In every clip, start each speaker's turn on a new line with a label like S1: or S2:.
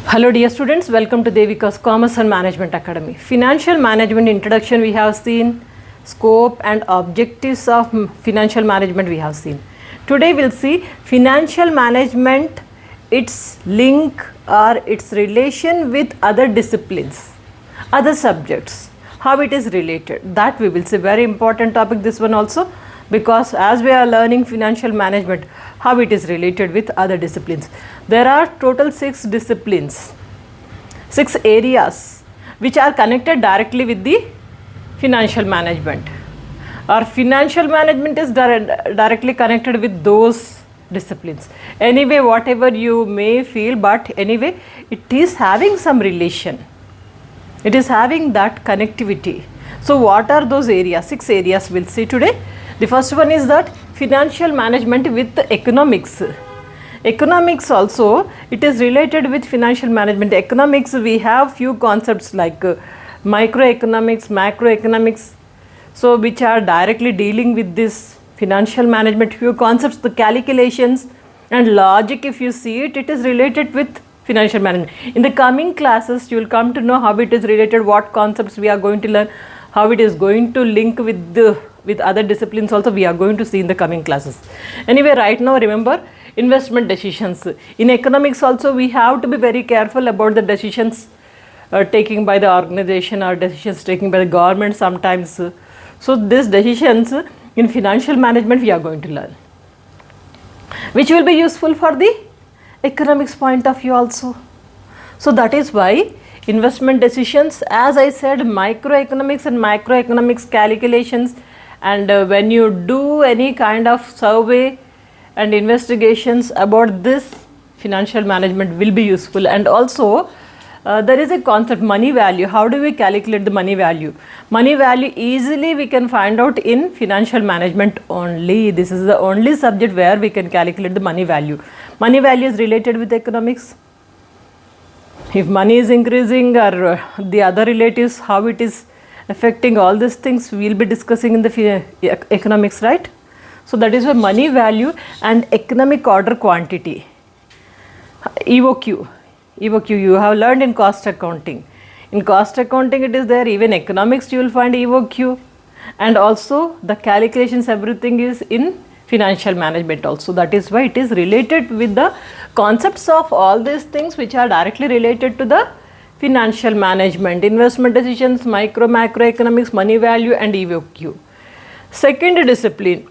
S1: Hello dear students, welcome to Devika's Commerce and Management Academy. Financial management introduction we have seen, scope and objectives of financial management we have seen. Today we'll see financial management, its link or its relation with other disciplines, other subjects, how it is related. That we will see. Very important topic this one also, because as we are learning financial management, how it is related with other disciplines. There are total 6 disciplines, 6 areas which are connected directly with the financial management. Our financial management is directly connected with those disciplines. Anyway, whatever you may feel, but anyway, it is having some relation. It is having that connectivity. So what are those areas? 6 areas we'll see today. The first one is that financial management with economics. Economics also, it is related with financial management. Economics, we have few concepts like microeconomics, macroeconomics, so which are directly dealing with this financial management. Few concepts, the calculations and logic, if you see it, it is related with financial management. In the coming classes, you will come to know how it is related, what concepts we are going to learn, how it is going to link with other disciplines also we are going to see in the coming classes. Anyway, right now remember investment decisions. In economics also we have to be very careful about the decisions taken by the organization or decisions taken by the government sometimes. So these decisions in financial management we are going to learn, which will be useful for the economics point of view also. So that is why investment decisions, as I said, microeconomics and macroeconomics calculations, and when you do any kind of survey and investigations about this, financial management will be useful. And also there is a concept, money value. How do we calculate the money value? Money value easily we can find out in financial management only. This is the only subject where we can calculate the money value. Money value is related with economics. If money is increasing or the other relatives, how it is affecting, all these things we will be discussing in the economics, right? So that is why money value and economic order quantity, EOQ you have learned in cost accounting. In cost accounting it is there, even economics you will find EOQ, and also the calculations, everything is in financial management also. That is why it is related with the concepts of all these things which are directly related to the financial management, investment decisions, macroeconomics, money value and EOQ. Second discipline,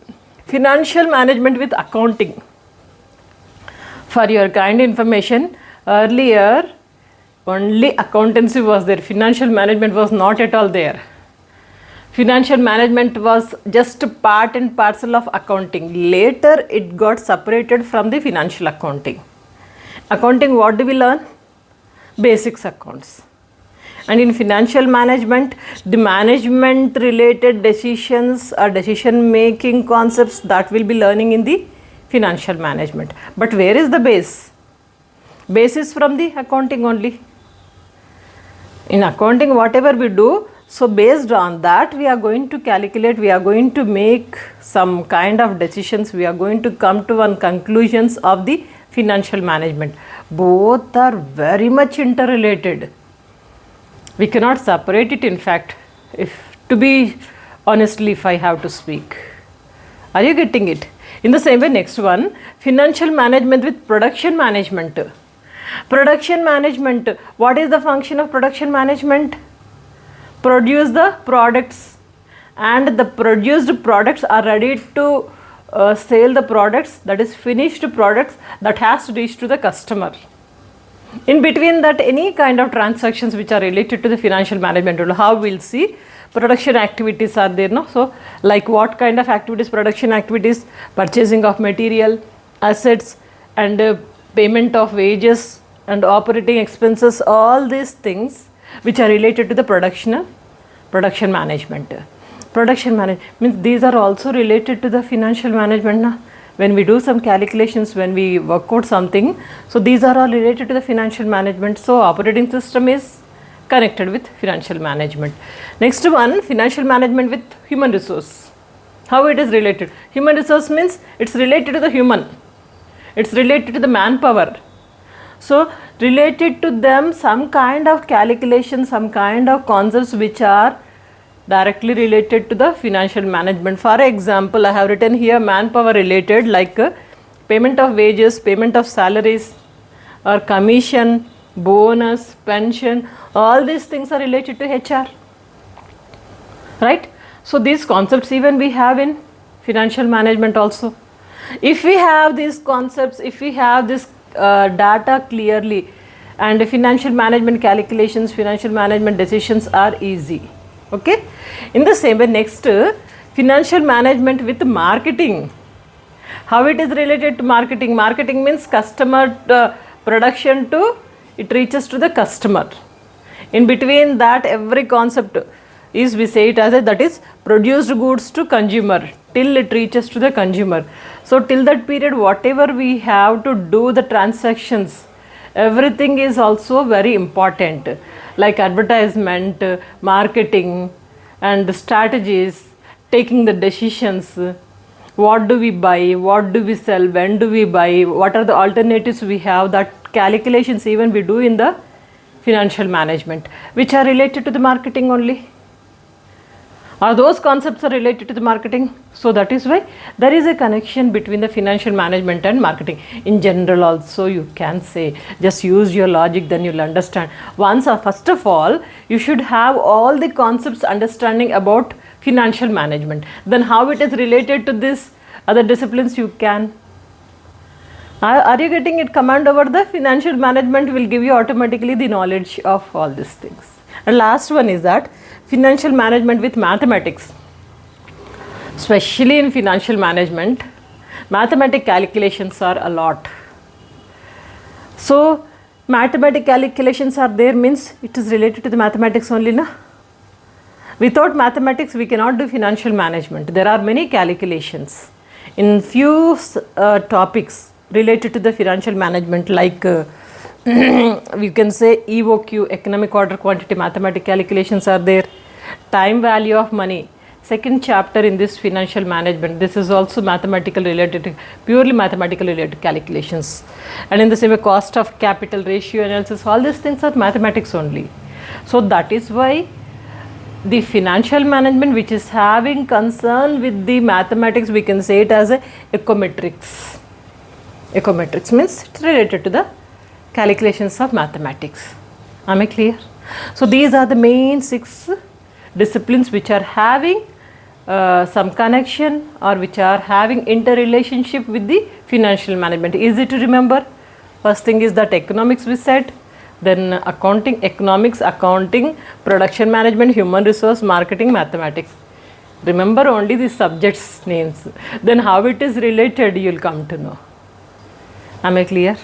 S1: financial management with accounting. For your kind information, earlier only accountancy was there, financial management was not at all there. Financial management was just part and parcel of accounting. Later it got separated from the financial accounting. Accounting, what do we learn? Basics accounts. And in financial management, the management related decisions or decision making concepts that will be learning in the financial management. But where is the base? Base is from the accounting only. In accounting, whatever we do, so based on that we are going to calculate, we are going to make some kind of decisions, we are going to come to one conclusions of the financial management. Both are very much interrelated. We cannot separate it, in fact, if to be honestly, if I have to speak. Are you getting it? In the same way, next one, financial management with production management. Production management, what is the function of production management? Produce the products, and the produced products are ready to sell the products, that is finished products that has to reach to the customer. In between that, any kind of transactions which are related to the financial management, how we'll see production activities are there, no? So like what kind of activities? Production activities, purchasing of material, assets, and payment of wages and operating expenses, all these things which are related to the production management. Production management means these are also related to the financial management. Na? When we do some calculations, when we work out something, so these are all related to the financial management. So operating system is connected with financial management. Next one, financial management with human resource. How it is related? Human resource means it's related to the human. It's related to the manpower. So related to them, some kind of calculation, some kind of concepts which are directly related to the financial management. For example, I have written here manpower related, like payment of wages, payment of salaries, or commission, bonus, pension, all these things are related to HR, right? So these concepts even we have in financial management also. If we have these concepts, if we have this data clearly, and financial management calculations, financial management decisions are easy. Okay. In the same way, next, financial management with marketing. How it is related to marketing? Marketing means customer production to it reaches to the customer. In between that, every concept is, we say it as a, that is produced goods to consumer till it reaches to the consumer. So till that period, whatever we have to do the transactions, everything is also very important, like advertisement, marketing, and strategies, taking the decisions. What do we buy, what do we sell, when do we buy, what are the alternatives we have, that calculations even we do in the financial management, which are related to the marketing only. Or those concepts are related to the marketing. So that is why there is a connection between the financial management and marketing. In general also you can say, just use your logic, then you'll understand. Once, first of all, you should have all the concepts understanding about financial management. Then how it is related to this other disciplines you can. Are you getting it? Command over the financial management will give you automatically the knowledge of all these things. And last one is that financial management with mathematics. Especially in financial management, mathematical calculations are a lot. So mathematical calculations are there means it is related to the mathematics only, na? Without mathematics we cannot do financial management. There are many calculations in few topics related to the financial management, like we can say EOQ, economic order quantity mathematical calculations are there. Time value of money, second chapter in this financial management, this is also mathematical related, purely mathematical related calculations. And in the same way, cost of capital, ratio analysis, all these things are mathematics only. So that is why the financial management which is having concern with the mathematics, we can say it as a econometrics. Econometrics means it's related to the calculations of mathematics. Am I clear? So these are the main 6 disciplines which are having some connection or which are having interrelationship with the financial management. Easy to remember. First thing is that economics we said, then accounting, economics, accounting, production management, human resource, marketing, mathematics. Remember only the subjects names. Then how it is related you will come to know. Am I clear?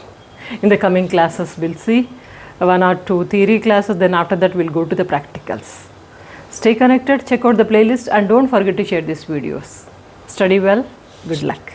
S1: In the coming classes we'll see 1 or 2 theory classes, then after that we'll go to the practicals. Stay connected, check out the playlist, and don't forget to share these videos. Study well, good luck.